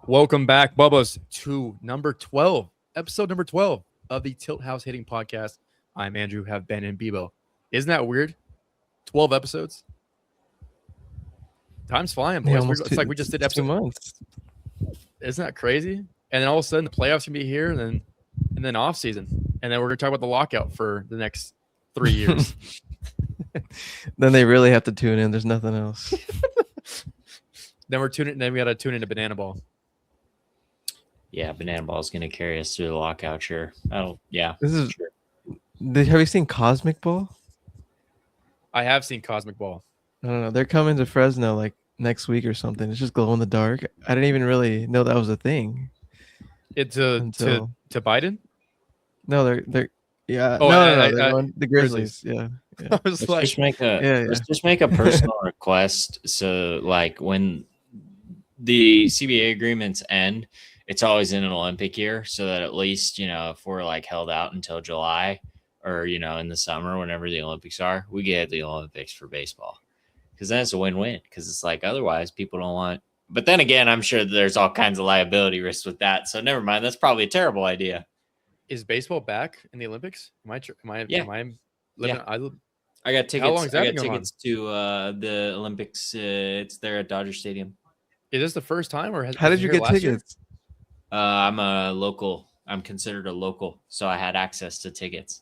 Welcome back, Bubba's, to number 12, episode number 12 of the Tilt House Hitting Podcast. I'm Andrew, have Ben and Bebo. Isn't that weird? 12 episodes. Time's flying, boys. Yeah, It's like we just did episode 2 months. Isn't that crazy? And then all of a sudden the playoffs can be here, and then off season, and then we're gonna talk about the lockout for the next 3 years. Then they really have to tune in. There's nothing else. Then we gotta tune into Banana Ball. Yeah, Banana Ball is gonna carry us through the lockout. Sure. This is. Sure. Have you seen Cosmic Ball? I have seen Cosmic Ball. I don't know. They're coming to Fresno like next week or something. It's just glow in the dark. I didn't even really know that was a thing. It's to Biden. No, they're yeah. Oh, No, the Grizzlies. Yeah. I was Let's like, just make a personal request. So, like, when the CBA agreements end, it's always in an Olympic year, so that at least, if we're like held out until July or, in the summer, whenever the Olympics are, we get the Olympics for baseball. Because then it's a win-win. Because it's like, otherwise people don't want. But then again, I'm sure there's all kinds of liability risks with that. So never mind. That's probably a terrible idea. is baseball back in the Olympics? Am I Yeah. living? Yeah. I I got tickets. How long has that I been got going tickets to the Olympics. It's there at Dodger Stadium. Is this the first time, or How did you get tickets? I'm a local. I'm considered a local, so I had access to tickets.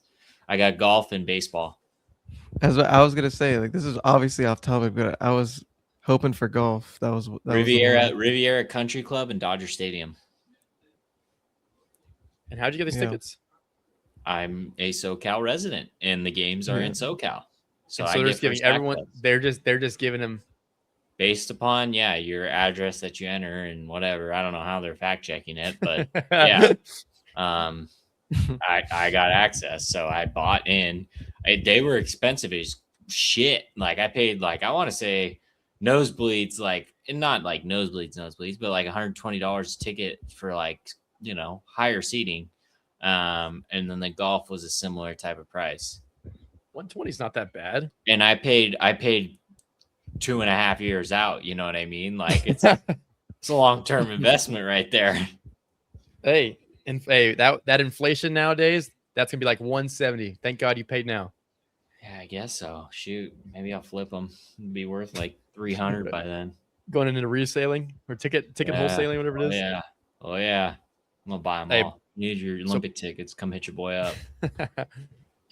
I got golf and baseball. As I was gonna say, like this is obviously off topic, but I was hoping for golf. That was Riviera Country Club and Dodger Stadium. And how'd you get these tickets? I'm a SoCal resident, and the games are in SoCal. So they're just giving everyone. Access. They're just giving them based upon your address that you enter and whatever. I don't know how they're fact checking it, but yeah. I got access, so I bought in. They were expensive as shit. Like I paid I want to say nosebleeds, and not like nosebleeds, but like $120 a ticket for higher seating. And then the golf was a similar type of price. 120 is not that bad. And I paid 2.5 years out. You know what I mean? Like it's a long-term investment right there. Hey, that inflation nowadays, that's gonna be like 170. Thank God you paid now. Yeah, I guess so. Shoot, maybe I'll flip them. It'd be worth like 300 by then. Going into reselling or ticket wholesaling, whatever it is. Oh yeah. I'm gonna buy them all. You need your Olympic tickets. Come hit your boy up.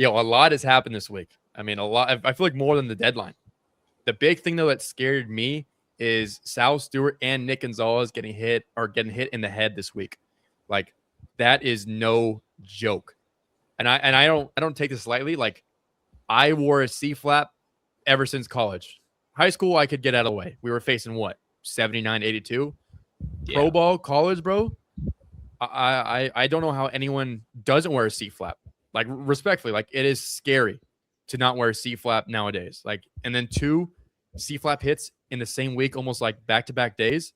A lot has happened this week. I mean, a lot. I feel like more than the deadline. The big thing though that scared me is Sal Stewart and Nick Gonzalez getting hit in the head this week. Like that is no joke. And I don't take this lightly. Like I wore a C flap ever since college. High school I could get out of the way. We were facing what? 79, 82. Yeah. Pro ball, college, bro. I don't know how anyone doesn't wear a C flap. Like respectfully, like it is scary to not wear a C flap nowadays. Like, and then 2 C flap hits in the same week, almost like back-to-back days,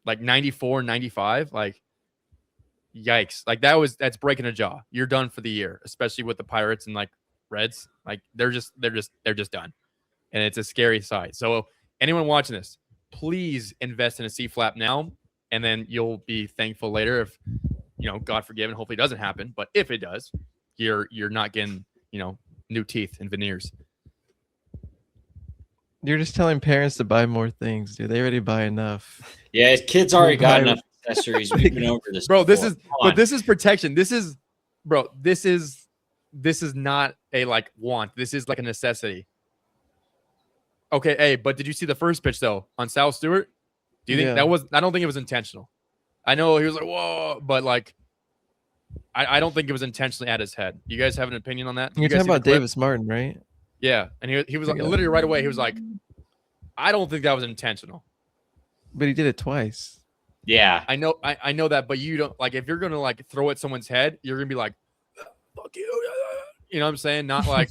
like 94, 95. Like, yikes! Like that's breaking a jaw. You're done for the year, especially with the Pirates and like Reds. Like they're just done, and it's a scary sight. So anyone watching this, please invest in a C flap now, and then you'll be thankful later if God forgive, and hopefully it doesn't happen. But if it does, you're not getting new teeth and veneers. You're just telling parents to buy more things, dude. They already buy enough. Yeah, kids already got enough accessories. We've been over this, bro. This is protection. This is not a want. This is like a necessity. Okay, hey, but did you see the first pitch though on Sal Stewart? Do you think that was? I don't think it was intentional. I know he was like, whoa, but I don't think it was intentionally at his head. You guys have an opinion on that? You're talking about Davis Martin, right? Yeah, and he was literally right away. He was like, I don't think that was intentional. But he did it twice. Yeah, I know that, but you don't if you're gonna throw at someone's head, you're gonna be like, fuck you. You know what I'm saying? Not like.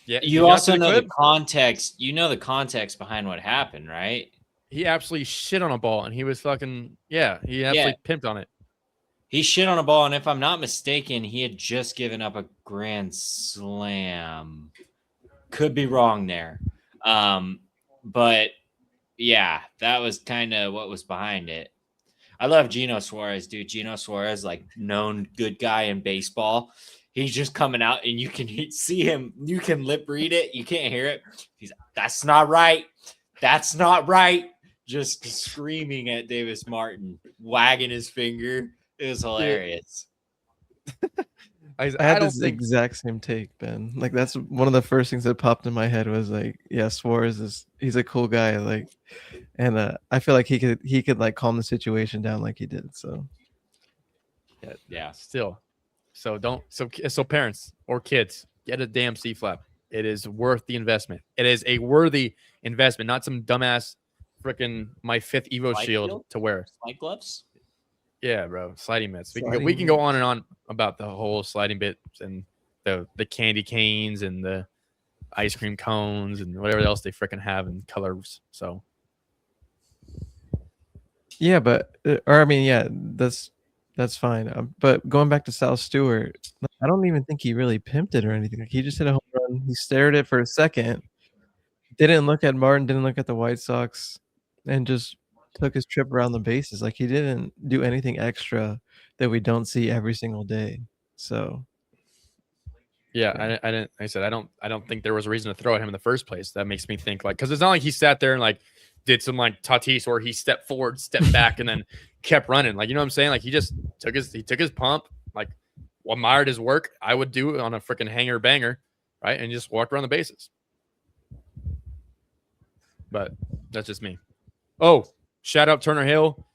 Yeah. You also know the context. You know the context behind what happened, right? He absolutely shit on a ball, and he was fucking he absolutely pimped on it. He shit on a ball, and if I'm not mistaken, he had just given up a grand slam. Could be wrong there, but yeah, that was kind of what was behind it. I love Geno Suarez, dude. Geno Suarez, like known good guy in baseball. He's just coming out, and you can see him. You can lip read it. You can't hear it. He's that's not right. That's not right. Just screaming at Davis Martin, wagging his finger. It was hilarious. I had I don't this think exact same take, Ben. Like that's one of the first things that popped in my head was like, yeah, Suarez he's a cool guy, like, and I feel like he could like calm the situation down like he did. So Yeah. still. So parents or kids, get a damn C flap. It is worth the investment. It is a worthy investment, not some dumbass freaking my 5th Evo Slide shield field? to wear. Slide gloves. Yeah, bro. Sliding mitts. We Sliding can go mitts. on and on about the whole sliding bits and the candy canes and the ice cream cones and whatever else they freaking have in colors. So yeah, but or I mean, yeah, that's fine. But going back to Sal Stewart, I don't even think he really pimped it or anything. Like he just hit a home run. He stared at it for a second, didn't look at Martin, didn't look at the White Sox, and just took his trip around the bases. Like he didn't do anything extra that we don't see every single day. So yeah, Yeah. I didn't. Like I said I don't think there was a reason to throw at him in the first place. That makes me think like because it's not like he sat there and like did some like Tatis where he stepped forward, stepped back, and then kept running. Like you know what I'm saying? Like he just took his pump, like admired his work. I would do it on a freaking hanger banger, right? And just walked around the bases. But that's just me. Oh, shout out Turner Hill.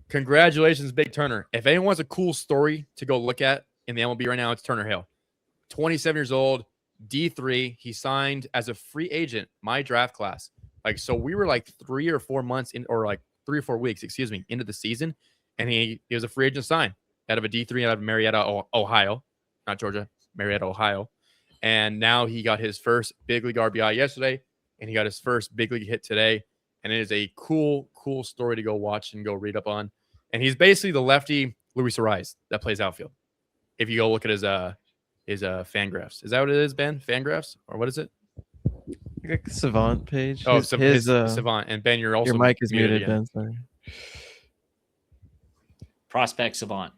Congratulations, Big Turner. If anyone wants a cool story to go look at in the MLB right now, it's Turner Hill. 27 years old, D3. He signed as a free agent, my draft class. Like, so we were like 3 or 4 months in, or like 3 or 4 weeks, into the season. And he was a free agent sign out of a D3 out of Marietta, Ohio, not Georgia, Marietta, Ohio. And now he got his first big league RBI yesterday, and he got his first big league hit today. And it is a cool story to go watch and go read up on. And he's basically the lefty Luis Arraez that plays outfield. If you go look at his fan graphs. Is that what it is, Ben? Fan graphs? Or what is it? Like a Savant page. Oh, his Savant. And Ben, you're also your mic is muted, again. Ben. Sorry. Prospect Savant.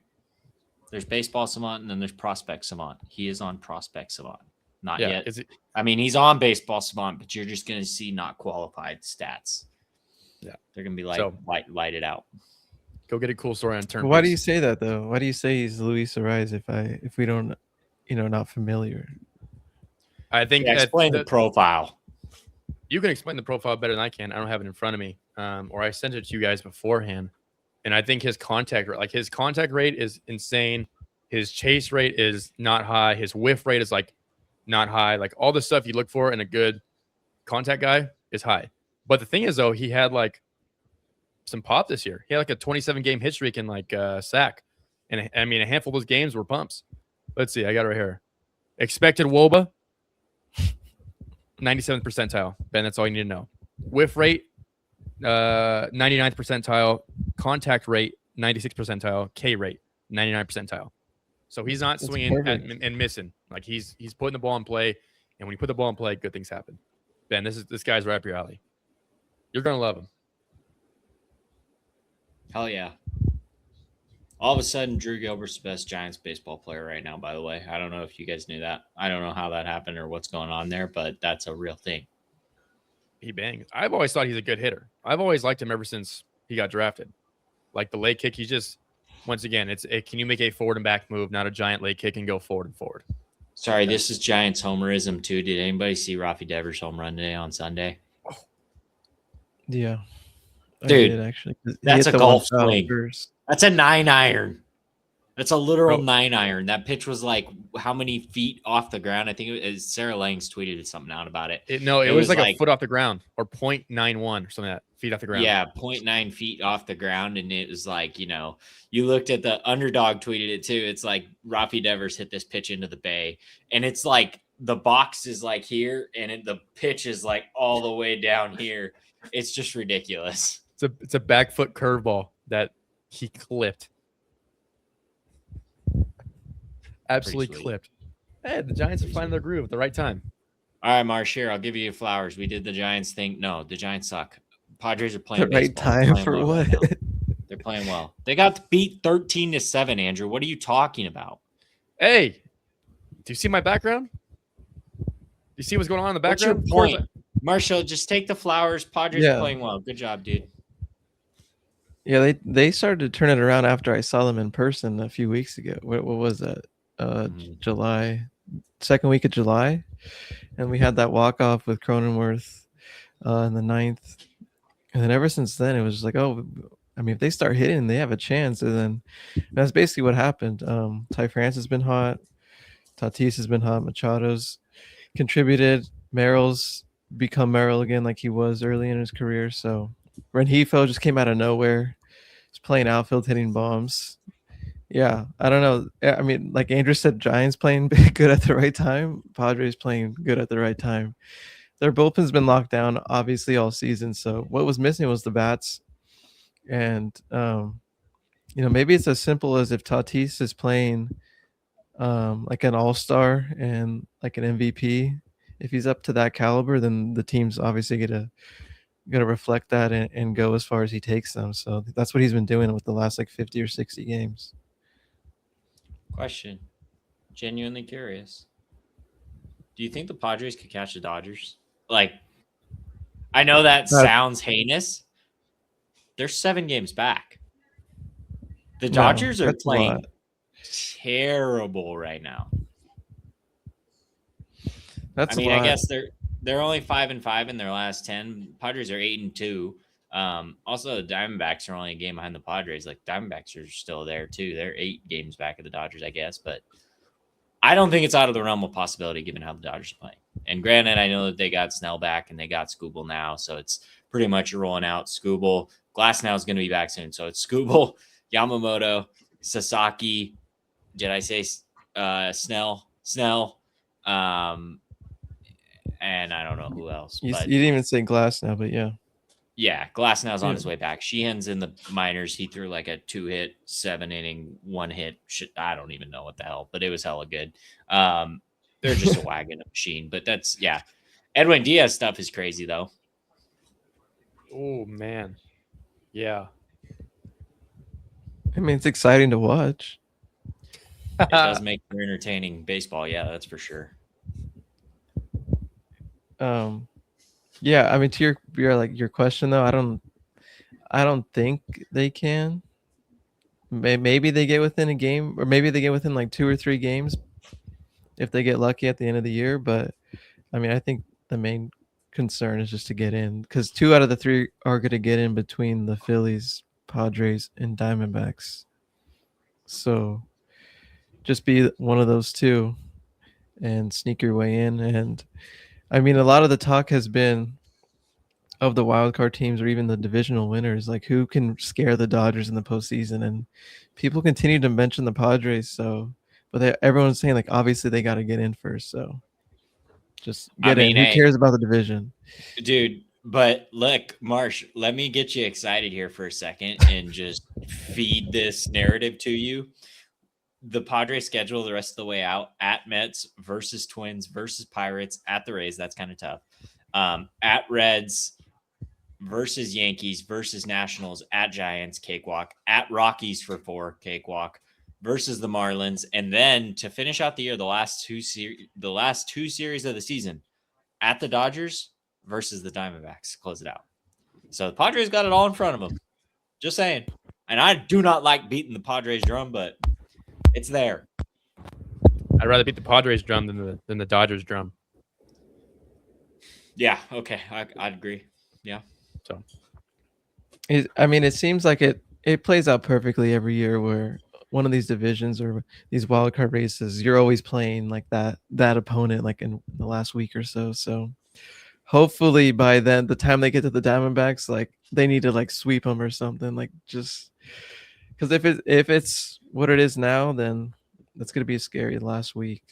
There's baseball Savant and then there's prospect Savant. He is on prospect Savant. Not yet. I mean, he's on baseball Savant, but you're just going to see not qualified stats. Yeah. They're going to be like lighted out. Go get a cool story on turn. Why do you say that though? Why do you say he's Luis Arraez if we don't, not familiar? I think explain the profile. You can explain the profile better than I can. I don't have it in front of me, or I sent it to you guys beforehand. And I think his contact rate is insane. His chase rate is not high. His whiff rate is like not high. Like all the stuff you look for in a good contact guy is high. But the thing is, though, he had like some pop this year. He had like a 27-game hit streak in like sack. And I mean, a handful of those games were pumps. Let's see. I got it right here. Expected WOBA, 97th percentile. Ben, that's all you need to know. Whiff rate, 99th percentile. Contact rate, 96th percentile. K rate, 99th percentile. So he's not swinging and missing. Like he's putting the ball in play. And when you put the ball in play, good things happen. Ben, this guy's right up your alley. You're going to love him. Hell yeah. All of a sudden, Drew Gilbert's the best Giants baseball player right now, by the way. I don't know if you guys knew that. I don't know how that happened or what's going on there, but that's a real thing. He bangs. I've always thought he's a good hitter. I've always liked him ever since he got drafted. Like the leg kick, he's just, once again, can you make a forward and back move, not a giant leg kick and go forward and forward? Sorry, this is Giants homerism too. Did anybody see Rafi Devers' home run today on Sunday? Yeah. Dude, I did, actually. That's a golf swing. That's a 9-iron. That's a literal 9-iron. That pitch was like how many feet off the ground? I think it was Sarah Langs tweeted something out about it. It was like a foot off the ground or 0.91 or something like that. Feet off the ground. Yeah, 0.9 feet off the ground. And it was like, you looked at the underdog tweeted it too. It's like Rafi Devers hit this pitch into the bay. And it's like the box is like here and the pitch is like all the way down here. It's just ridiculous. It's a back foot curveball that he clipped. Absolutely clipped. Hey, the Giants are finding their groove at the right time. All right, Marsh, here, I'll give you flowers. We did the Giants thing. No, the Giants suck. Padres are playing The right baseball. They're time playing for well what? right now. They're playing well. They got beat 13-7, Andrew. What are you talking about? Hey, do you see my background? Do you see what's going on in the What's your background? Of course point? Marshall, just take the flowers. Padres are playing well. Good job, dude. Yeah, they started to turn it around after I saw them in person a few weeks ago. What was that? July, second week of July, and we had that walk off with Cronenworth in the ninth, and then ever since then it was just like, oh, I mean, if they start hitting, they have a chance. And then that's basically what happened. Ty France has been hot, Tatis has been hot, Machado's contributed, Merrill's become Merrill again like he was early in his career. So Rengifo just came out of nowhere. He's playing outfield, hitting bombs. Yeah, I don't know. I mean, like Andrew said, Giants playing good at the right time. Padres playing good at the right time. Their bullpen's been locked down, obviously, all season. So what was missing was the bats. And, maybe it's as simple as if Tatis is playing like an all-star and like an MVP. If he's up to that caliber, then the team's obviously gonna reflect that and go as far as he takes them. So that's what he's been doing with the last like 50 or 60 games. Question. Genuinely curious. Do you think the Padres could catch the Dodgers? Like, I know that sounds heinous. They're 7 games back. The Dodgers are playing terrible right now. I guess they're only 5-5 in their last 10. Padres are 8-2. Also, the Diamondbacks are only a game behind the Padres. Like, Diamondbacks are still there too. They're 8 games back of the Dodgers, I guess. But I don't think it's out of the realm of possibility given how the Dodgers are playing. And granted, I know that they got Snell back and they got Skubal now, so it's pretty much rolling out. Skubal, Glasnow is going to be back soon, so it's Skubal, Yamamoto, Sasaki. Did I say Snell? And I don't know who else. You didn't even say Glasnow, but yeah. Yeah, Glasnow's on his way back. Sheehan's in the minors. He threw like a 2-hit, 7-inning, 1-hit. I don't even know what the hell, but it was hella good. They're just a wagon machine. But that's, yeah. Edwin Diaz stuff is crazy, though. Oh, man. Yeah. I mean, it's exciting to watch. It does make for entertaining baseball. Yeah, that's for sure. Yeah, I mean, to your question though, I don't think they can. Maybe they get within a game, or maybe they get within like 2 or 3 games if they get lucky at the end of the year. But I mean, I think the main concern is just to get in, because 2 out of the 3 are going to get in between the Phillies, Padres, and Diamondbacks. So just be one of those 2 and sneak your way in. And I mean, a lot of the talk has been of the wild card teams or even the divisional winners, like who can scare the Dodgers in the postseason, and people continue to mention the Padres. So, but everyone's saying like obviously they got to get in first. So, just get in. Who cares about the division, dude? But look, Marsh, let me get you excited here for a second and just feed this narrative to you. The Padres schedule the rest of the way out at Mets versus Twins versus Pirates at the Rays. That's kind of tough. At Reds versus Yankees versus Nationals at Giants, cakewalk. At Rockies for 4, cakewalk. Versus the Marlins, and then to finish out the year, the last two series of the season at the Dodgers versus the Diamondbacks. Close it out. So the Padres got it all in front of them. Just saying. And I do not like beating the Padres drum, but it's there. I'd rather beat the Padres drum than the Dodgers drum. Yeah. Okay. I'd agree. Yeah. So, I mean, it seems like it plays out perfectly every year where one of these divisions or these wild card races, you're always playing like that opponent like in the last week or so. So hopefully by then, the time they get to the Diamondbacks, like they need to like sweep them or something, like just because if it's what it is now, then that's gonna be scary last week.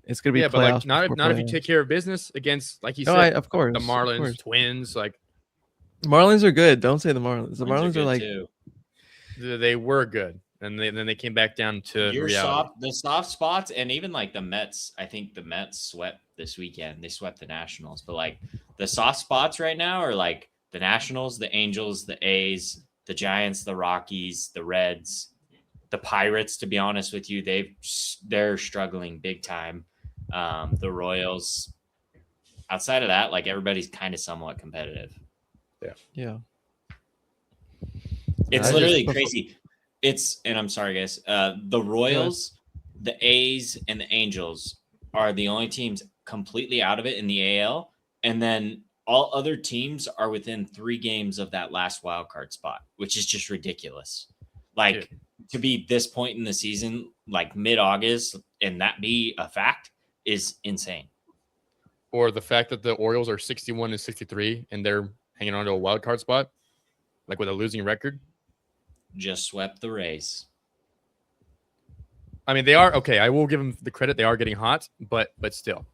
It's gonna be but like not if you take care of business against, like you said, of course, the Marlins, Twins. Like Marlins are good. Don't say the Marlins. The Marlins are like too. They were good. and then they came back down to reality. The soft spots, and even like the Mets. I think the Mets swept this weekend. They swept the Nationals, but like the soft spots right now are like the Nationals, the Angels, the A's, the Giants, the Rockies, the Reds, the Pirates. To be honest with you, they're struggling big time. The Royals. Outside of that, like everybody's kind of somewhat competitive. Yeah. It's literally crazy. And I'm sorry, guys. The Royals, the A's, and the Angels are the only teams completely out of it in the AL. And then all other teams are within 3 games of that last wild card spot, which is just ridiculous. Like to be this point in the season, like mid-August, and that be a fact is insane. Or the fact that the Orioles are 61 and 63 and they're hanging on to a wild card spot, like with a losing record. Just swept the Rays. I mean, they are okay. I will give them the credit; they are getting hot, but still.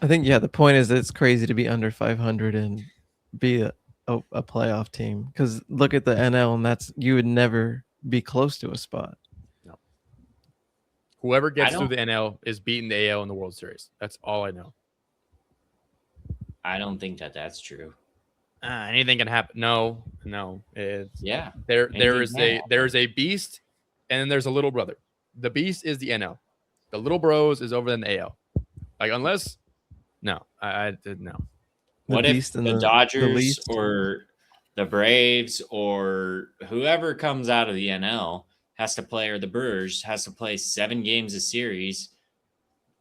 I think the point is that it's crazy to be under 500 and be a playoff team. Because look at the NL, and you would never be close to a spot. No. Whoever gets through the NL is beating the AL in the World Series. That's all I know. I don't think that's true. Anything can happen. No. It's, yeah. There is a beast, and then there's a little brother. The beast is the NL. The little bros is over in the AL. Like unless, no, I did no. What if the Dodgers or the Braves or whoever comes out of the NL has to play, or the Brewers has to play 7 games a series?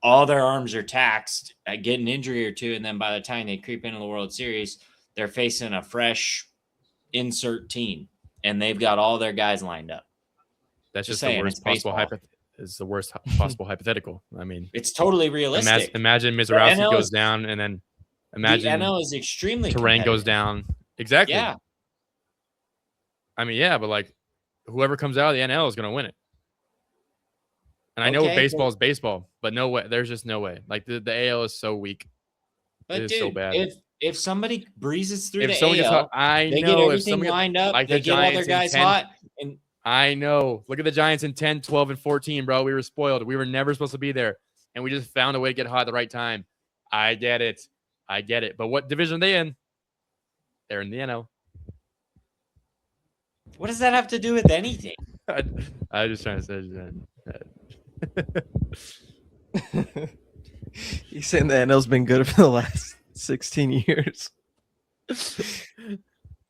All their arms are taxed, get an injury or two, and then by the time they creep into the World Series, they're facing a fresh insert team, and they've got all their guys lined up. That's just the worst possible hypothetical. I mean, it's totally realistic. Imagine Mizorowski goes down, and then imagine the NL is extremely Terrain goes down. Exactly. Yeah. I mean, but like whoever comes out of the NL is going to win it. And I know baseball is baseball, but no way. There's just no way. Like the AL is so weak. But it is so bad. If somebody breezes through the AL, hot, they get everything lined up. Like they get all their guys hot. And I know. Look at the Giants in 10, 12, and 14, bro. We were spoiled. We were never supposed to be there, and we just found a way to get hot at the right time. I get it. But what division are they in? They're in the NL. What does that have to do with anything? I was just trying to say that. He's saying the NL's been good for the last 16 years.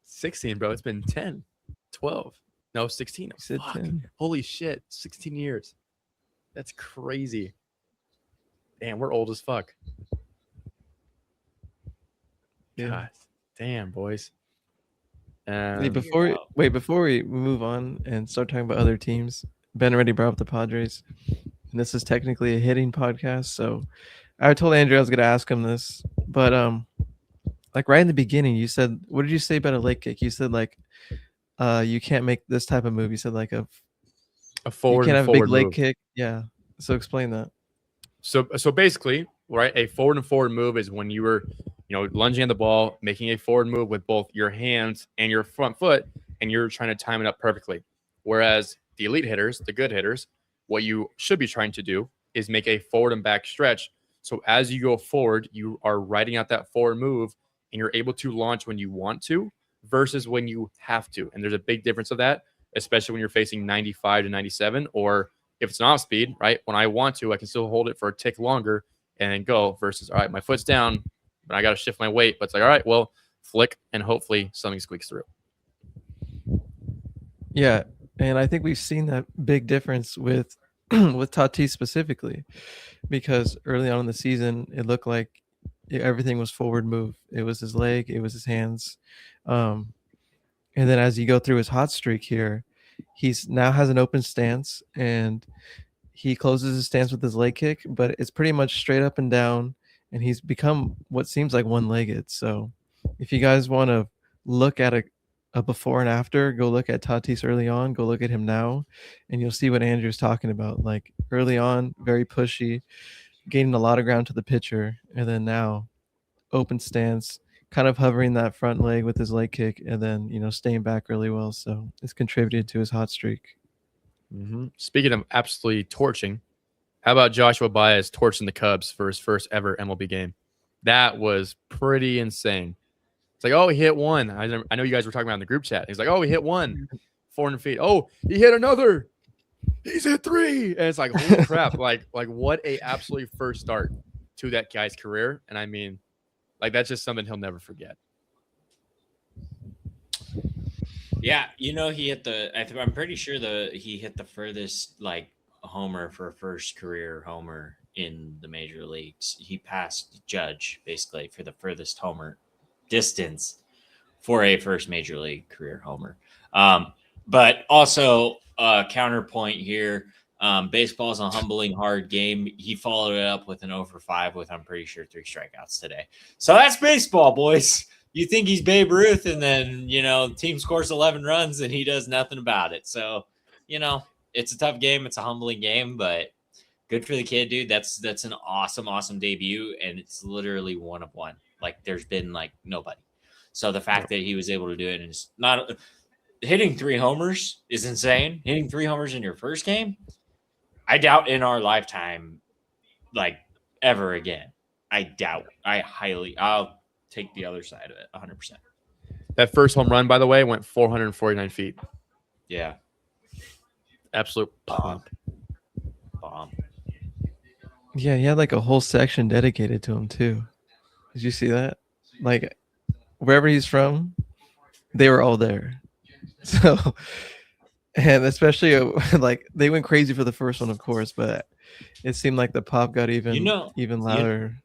16, bro. It's been 10, 12. No, 16. You said 10. Holy shit. 16 years. That's crazy. Damn, we're old as fuck. Yeah. God damn, boys. Before we move on and start talking about other teams, Ben already brought up the Padres. And this is technically a hitting podcast, so I told Andrew I was going to ask him this, but like right in the beginning, you said, what did you say about a leg kick? You said like you can't make this type of move. You said like a forward. You can't have a big leg move. kick. Yeah. So explain that. So basically, right, a forward move is when you were, lunging at the ball, making a forward move with both your hands and your front foot, and you're trying to time it up perfectly. Whereas the elite hitters, the good hitters, what you should be trying to do is make a forward and back stretch. So as you go forward, you are riding out that forward move, and you're able to launch when you want to versus when you have to. And there's a big difference of that, especially when you're facing 95 to 97, or if it's an off speed, right? When I want to, I can still hold it for a tick longer and then go versus, all right, my foot's down, but I got to shift my weight. But it's like, all right, well, flick, and hopefully something squeaks through. Yeah. And I think we've seen that big difference with Tatis specifically, because early on in the season, it looked like everything was forward move. It was his leg, it was his hands. And then as you go through his hot streak here, he's now has an open stance, and he closes his stance with his leg kick, but it's pretty much straight up and down, and he's become what seems like one-legged. So if you guys want to look at a before and after, go look at Tatis early on, go look at him now, and you'll see what Andrew's talking about. Like early on, very pushy, gaining a lot of ground to the pitcher, and then now open stance, kind of hovering that front leg with his leg kick, and then staying back really well. So it's contributed to his hot streak. Speaking of absolutely torching, how about Joshua Baez torching the Cubs for his first ever MLB game? That was pretty insane. It's like, oh, he hit one. I know you guys were talking about in the group chat. He's like, oh, he hit one, 400 feet. Oh, he hit another. He's hit three. And it's like, holy crap. Like what a absolutely first start to that guy's career. And I mean, like, that's just something he'll never forget. Yeah, he hit I'm pretty sure he hit the furthest like homer for a first career homer in the major leagues. He passed Judge basically for the furthest homer distance for a first major league career homer. But also counterpoint here. Baseball's a humbling, hard game. He followed it up with an 0 for 5 with, I'm pretty sure, 3 strikeouts today. So that's baseball, boys. You think he's Babe Ruth, and then, team scores 11 runs and he does nothing about it. So, it's a tough game. It's a humbling game, but good for the kid, dude. That's an awesome, awesome debut, and it's literally one of one. Like, there's been, like, nobody. So the fact that he was able to do it, and it's not hitting 3 homers is insane. Hitting 3 homers in your first game, I doubt in our lifetime, like, ever again. I doubt. I'll take the other side of it 100%. That first home run, by the way, went 449 feet. Yeah. Absolute Bomb. Yeah, he had like a whole section dedicated to him too. Did you see that? Like, wherever he's from, they were all there. So, and especially like they went crazy for the first one, of course, but it seemed like the pop got even louder.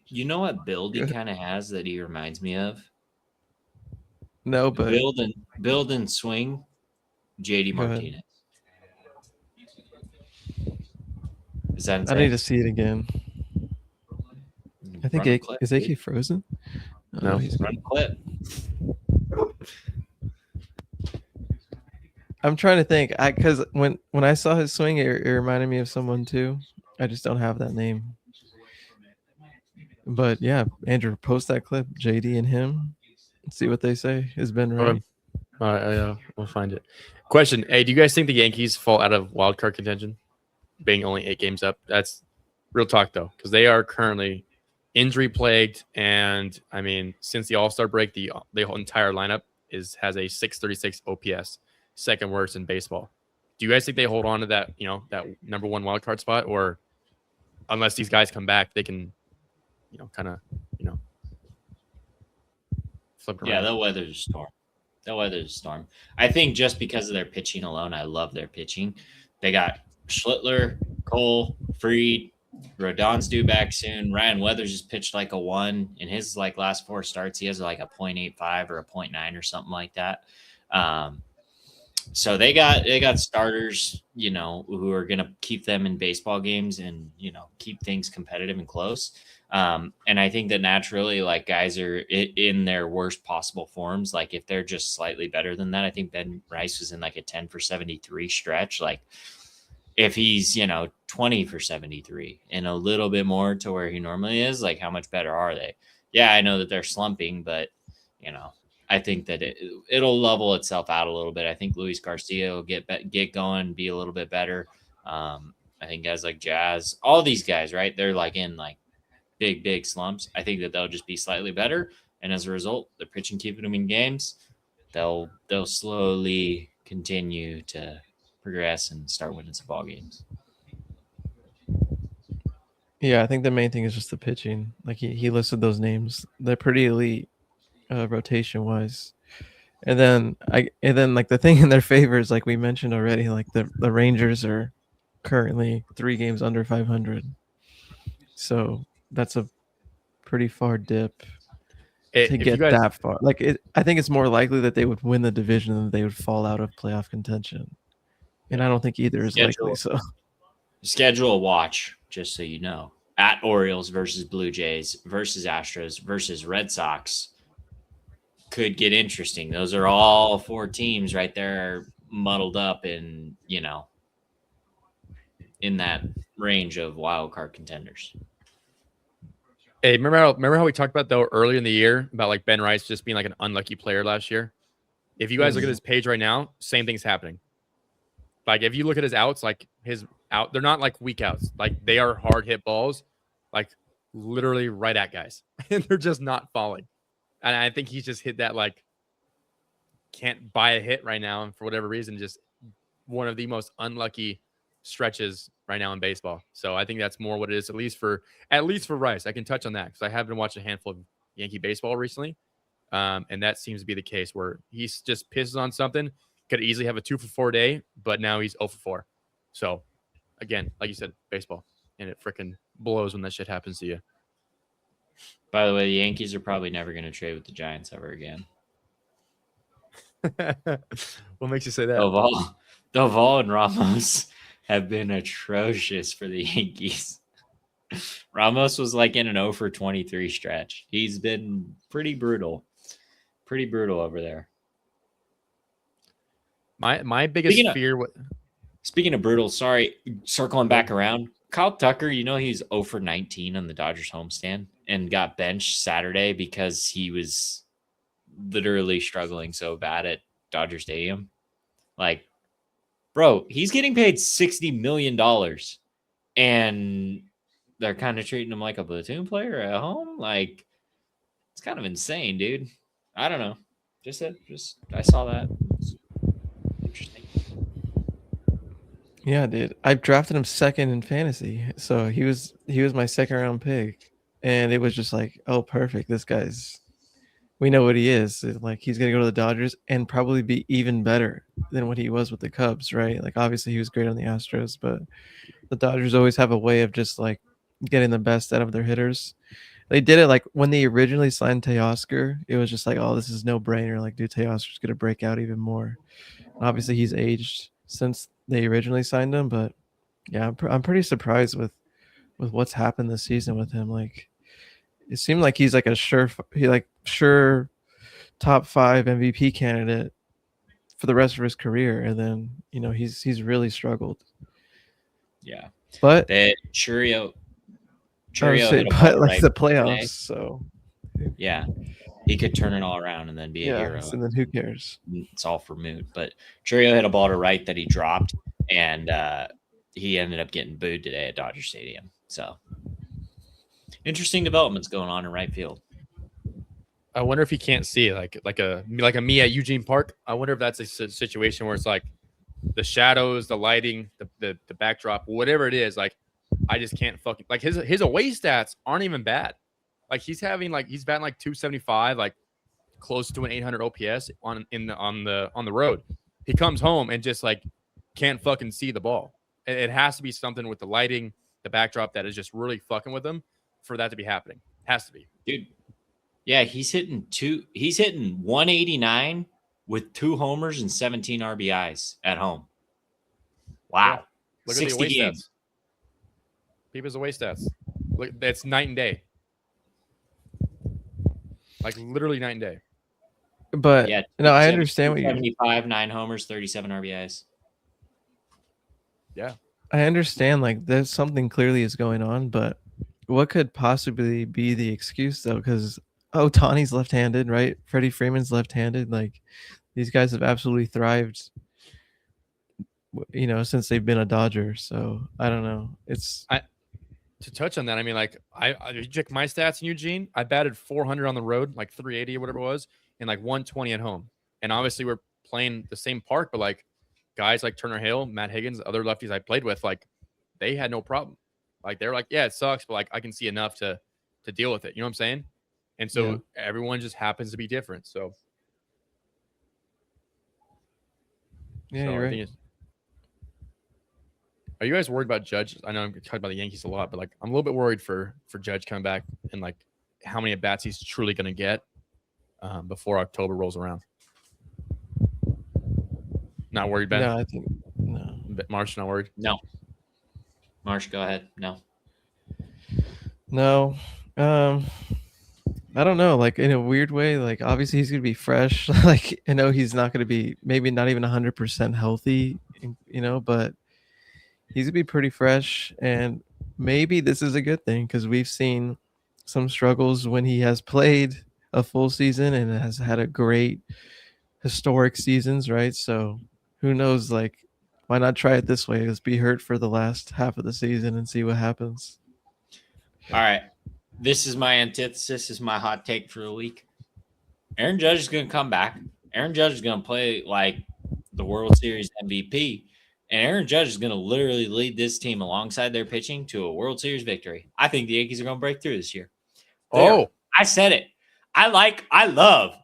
You know what build he kind of has that he reminds me of? No, but build and swing, JD Martinez. Is that insane? I need to see it again. I think is AK frozen? No, he's running clip. I'm trying to think. Because when I saw his swing, it reminded me of someone too. I just don't have that name. But yeah, Andrew, post that clip, JD and him. See what they say. Is Ben right? All right, we'll find it. Question: hey, do you guys think the Yankees fall out of wild card contention, being only 8 games up? That's real talk though, because they are currently injury plagued, and I mean, since the All-Star break, the whole entire lineup has a 636 OPS, second worst in baseball. Do you guys think they hold on to that, that number 1 wild card spot, or unless these guys come back, they can, kind of, flip around? Yeah, they'll weather the storm. I think just because of their pitching alone, I love their pitching. They got Schlittler, Cole, Fried, Rodon's due back soon. Ryan Weathers just pitched like a 1 in his like last 4 starts. He has like a 0.85 or a 0.9 or something like that. So they got starters, who are going to keep them in baseball games and, keep things competitive and close. And I think that naturally, like, guys are in their worst possible forms. Like, if they're just slightly better than that, I think Ben Rice was in like a 10 for 73 stretch. Like, if he's, 20 for 73 and a little bit more to where he normally is, like, how much better are they? Yeah, I know that they're slumping, but, I think that it'll level itself out a little bit. I think Luis Garcia will get going, be a little bit better. I think guys like Jazz, all these guys, right? They're like in like big slumps. I think that they'll just be slightly better, and as a result, the pitching keeping them in games. They'll slowly continue to progress and start winning some ball games. Yeah, I think the main thing is just the pitching. Like he listed those names. They're pretty elite. Rotation wise, and then like the thing in their favor is, like we mentioned already, like the Rangers are currently 3 games under 500, so that's a pretty far dip to get that far. Like I think it's more likely that they would win the division than they would fall out of playoff contention, and I don't think either is likely. So schedule a watch, just so you know, at Orioles versus Blue Jays versus Astros versus Red Sox. Could get interesting. Those are all 4 teams right there muddled up in, in that range of wild card contenders. Hey, remember how we talked about though earlier in the year about like Ben Rice just being like an unlucky player last year? If you guys look at his page right now, same thing's happening. Like if you look at his outs, like his out, they're not like weak outs. Like they are hard hit balls, like literally right at guys, and they're just not falling. And I think he's just hit that like can't buy a hit right now, and for whatever reason, just one of the most unlucky stretches right now in baseball. So I think that's more what it is, at least for Rice. I can touch on that because I have been watching a handful of Yankee baseball recently, and that seems to be the case where he's just pisses on something. Could easily have a 2-for-4 day, but now he's 0-for-4. So again, like you said, baseball, and it freaking blows when that shit happens to you. By the way, the Yankees are probably never going to trade with the Giants ever again. What makes you say that? Doval and Ramos have been atrocious for the Yankees. Ramos was like in an 0-for-23 stretch. He's been pretty brutal over there. My biggest fear. Speaking of brutal, sorry, circling back around, Kyle Tucker, he's 0-for-19 on the Dodgers homestand and got benched Saturday because he was literally struggling so bad at Dodger Stadium. Like, bro, he's getting paid $60 million and they're kind of treating him like a platoon player at home. Like, it's kind of insane, dude. I don't know. I saw that. Interesting. Yeah, dude. I drafted him second in fantasy, so he was my second round pick, and it was just like, oh, perfect. This guy's, we know what he is. Like he's gonna go to the Dodgers and probably be even better than what he was with the Cubs, right? Like obviously he was great on the Astros, but the Dodgers always have a way of just like getting the best out of their hitters. They did it like when they originally signed Teoscar. It was just like, oh, this is no brainer. Like, dude, Teoscar's gonna break out even more. Obviously, he's aged since they originally signed him, but yeah, I'm pretty surprised with what's happened this season with him. Like, it seemed like he's like a sure top 5 MVP candidate for the rest of his career, and then he's really struggled. Yeah, but that Churio but like the playoffs, today. So yeah, he could turn it all around and then be a hero. And then who cares? It's all for moot. But Churio hit a ball to right that he dropped, and he ended up getting booed today at Dodger Stadium. So interesting developments going on in right field. I wonder if he can't see it, like a me at Eugene Park. I wonder if that's a situation where it's like the shadows, the lighting, the backdrop, whatever it is. Like I just can't fucking like his away stats aren't even bad. Like he's batting like 275, like close to an 800 OPS on the road. He comes home and just like can't fucking see the ball. It has to be something with the lighting, the backdrop that is just really fucking with him for that to be happening. Has to be, dude. Yeah, he's hitting 189 with 2 homers and 17 RBIs at home. Wow. Yeah. Look 60 at the away stats. People's away stats. Look, that's night and day. Like literally night and day. But yeah, no, I understand what you 75, 9 homers, 37 RBIs. Yeah. I understand like there's something clearly is going on, but what could possibly be the excuse though? Because Ohtani's left-handed, right? Freddie Freeman's left-handed. Like these guys have absolutely thrived, since they've been a Dodger. So I don't know. To touch on that, I mean, like I check my stats in Eugene. I batted 400 on the road, like 380 or whatever it was, and like 120 at home. And obviously we're playing the same park, but like guys like Turner Hill, Matt Higgins, other lefties I played with, like they had no problem. Like they're like, yeah, it sucks, but like I can see enough to deal with it. You know what I'm saying? And so everyone just happens to be different. So yeah, you're right. Are you guys worried about Judge? I know I'm talking about the Yankees a lot, but like I'm a little bit worried for Judge coming back and like how many at bats he's truly going to get before October rolls around. Not worried, Ben? No, I think no. Marsh, not worried? No. Marsh, go ahead. No. No. I don't know. Like in a weird way, like obviously he's going to be fresh. Like I know he's not going to be maybe not even 100% healthy, but he's going to be pretty fresh. And maybe this is a good thing because we've seen some struggles when he has played a full season and has had a great historic seasons, right? So who knows? Like, why not try it this way? Just be hurt for the last half of the season and see what happens. All right. This is my antithesis. This is my hot take for the week. Aaron Judge is going to come back. Aaron Judge is going to play like the World Series MVP. And Aaron Judge is going to literally lead this team alongside their pitching to a World Series victory. I think the Yankees are going to break through this year. There. I said it. I love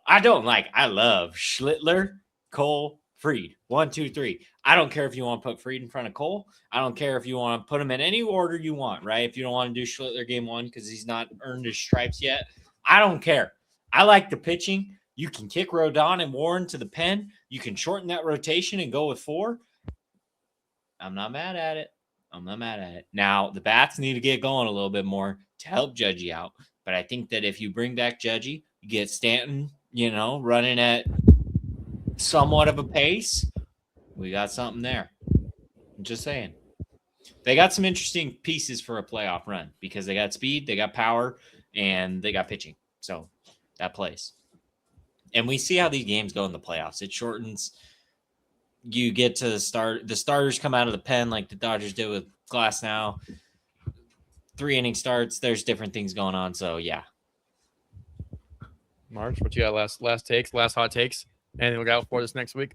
Schlittler, Cole, Fried. 1, 2, 3. I don't care if you want to put Fried in front of Cole. I don't care if you want to put him in any order you want, right? If you don't want to do Schlittler game 1 because he's not earned his stripes yet, I don't care. I like the pitching. You can kick Rodon and Warren to the pen. You can shorten that rotation and go with 4. I'm not mad at it. Now, the bats need to get going a little bit more to help Judgy out. But I think that if you bring back Judgy, you get Stanton, running at somewhat of a pace, we got something there. I'm just saying. They got some interesting pieces for a playoff run because they got speed, they got power, and they got pitching. So that plays. And we see how these games go in the playoffs. It shortens. You get to the start. The starters come out of the pen like the Dodgers did with Glass now. 3-inning starts. There's different things going on. So, yeah. March, what you got last hot takes? Anything we got for this next week?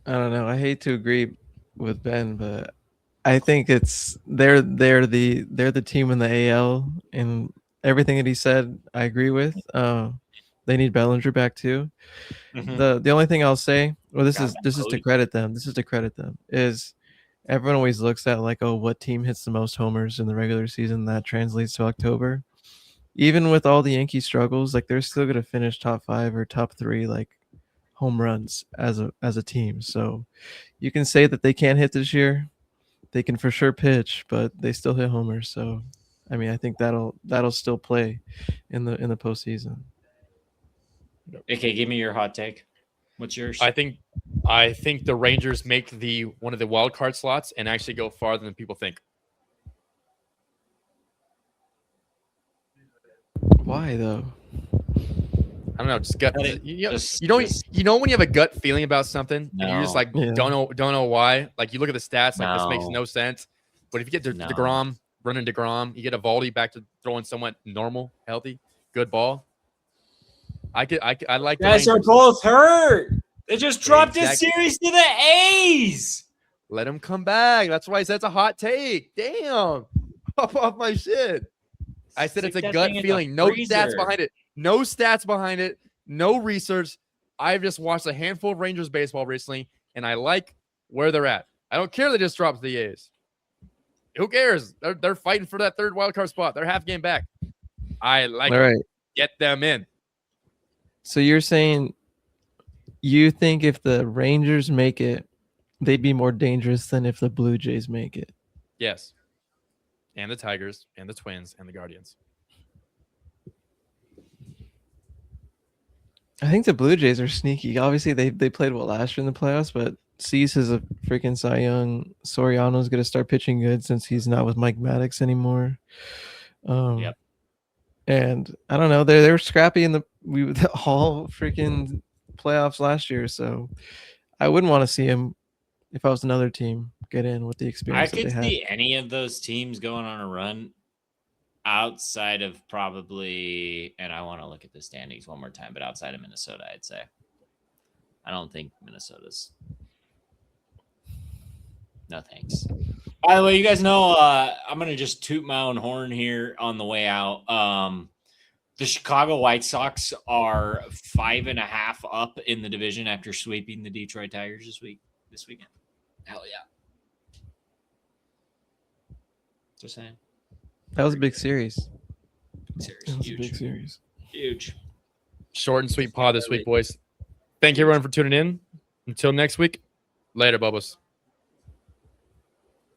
I don't know. I hate to agree with Ben, but I think they're the team in the AL, and everything that he said I agree with. They need Bellinger back too. Mm-hmm. The only thing I'll say, this is to credit them. Is everyone always looks at like, oh, what team hits the most homers in the regular season? That translates to October. Even with all the Yankee struggles, like they're still gonna finish top 5 or top 3 like home runs as a team. So you can say that they can't hit this year. They can for sure pitch, but they still hit homers. So I mean, I think that'll still play in the postseason. Okay, give me your hot take. What's yours? I think the Rangers make one of the wild card slots and actually go farther than people think. Why though? I don't know. Just gut. You know when you have a gut feeling about something and you just like don't know why. Like you look at the stats, like this makes no sense. But if you get DeGrom, running DeGrom, you get Eovaldi back to throwing somewhat normal, healthy, good ball. I like. You guys are both hurt. They just dropped this series to the A's. Let him come back. That's why I said it's a hot take. Damn, off my shit. I said it's a gut feeling. No stats behind it. No research. I've just watched a handful of Rangers baseball recently, and I like where they're at. I don't care they just dropped the A's. Who cares? They're fighting for that third wild card spot. They're half game back. I like it. Get them in. So you're saying you think if the Rangers make it, they'd be more dangerous than if the Blue Jays make it? Yes. And the Tigers and the Twins and the Guardians. I think the Blue Jays are sneaky. Obviously, they played well last year in the playoffs, but Cease is a freaking Cy Young. Soriano's going to start pitching good since he's not with Mike Maddox anymore. Yep. And I don't know. They were scrappy in the all freaking playoffs last year, so I wouldn't want to see him if I was another team get in with the experience. I could see any of those teams going on a run outside of probably, and I want to look at the standings one more time, but outside of Minnesota, I'd say. I don't think Minnesota's. No thanks. By the way, you guys know I'm going to just toot my own horn here on the way out. The Chicago White Sox are 5.5 up in the division after sweeping the Detroit Tigers this weekend. Hell yeah. Just saying. That was a big series. Huge. Big series. Huge. Short and sweet pod this week, boys. Thank you everyone for tuning in. Until next week, later, Bubbles.